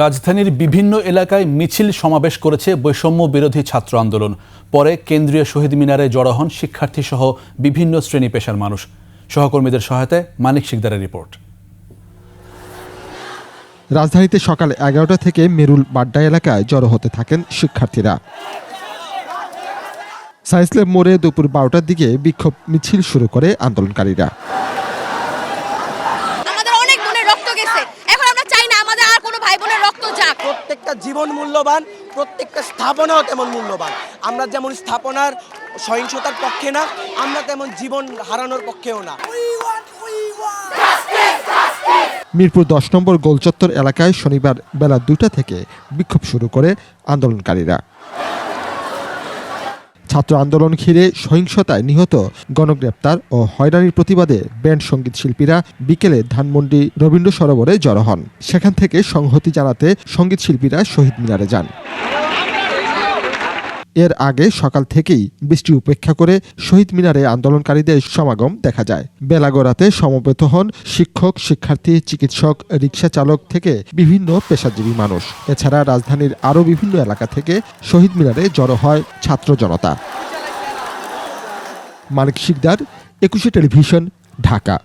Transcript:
রাজধানীর বিভিন্ন এলাকায় মিছিল সমাবেশ করেছে বৈষম্য বিরোধী ছাত্র আন্দোলন। পরে কেন্দ্রীয় শহীদ মিনারে জড়ো হন শিক্ষার্থী সহ বিভিন্ন শ্রেণী পেশার মানুষ। সহকর্মীদের সহায়তায় মানিক শিকদারের রিপোর্ট। রাজধানীতে সকাল 11টা থেকে মেরুল বাড্ডা এলাকায় জড়ো হতে থাকেন শিক্ষার্থীরা। সায়েন্স ল্যাব মোড়ে দুপুর 12টার দিকে বিক্ষোভ মিছিল শুরু করে আন্দোলনকারীরা। প্রত্যেকটা জীবন মূল্যবান, প্রত্যেকটা স্থাপনাও তেমন মূল্যবান। আমরা যেমন স্থাপনার সহিংসতার পক্ষে না, আমরা তেমন জীবন হারানোর পক্ষেও না। মিরপুর 10 নম্বর গোলচত্বর এলাকায় শনিবার বেলা 2টা থেকে বিক্ষোভ শুরু করে আন্দোলনকারীরা। ছাত্র আন্দোলন ঘিরে সহিংসতায় নিহত, গণগ্রেপ্তার ও হয়রানির প্রতিবাদে ব্যান্ড সঙ্গীত শিল্পীরা বিকেলে ধানমন্ডি রবীন্দ্র সরোবরে জড়ো হন। সেখান থেকে সংহতি জানাতে সঙ্গীত শিল্পীরা শহীদ মিনারে যান। এর আগে সকাল থেকেই বৃষ্টি উপেক্ষা করে শহীদ মিনারে আন্দোলনকারীদের সমাগম দেখা যায়। বেলা গড়াতে সমবেত হন শিক্ষক, শিক্ষার্থী, চিকিৎসক, রিকশা চালক থেকে বিভিন্ন পেশাজীবী মানুষ। এছাড়া রাজধানীর আরও বিভিন্ন এলাকা থেকে শহীদ মিনারে জড়ো হয় ছাত্র জনতা। মানিক শিকদার, 21 টেলিভিশন, ঢাকা।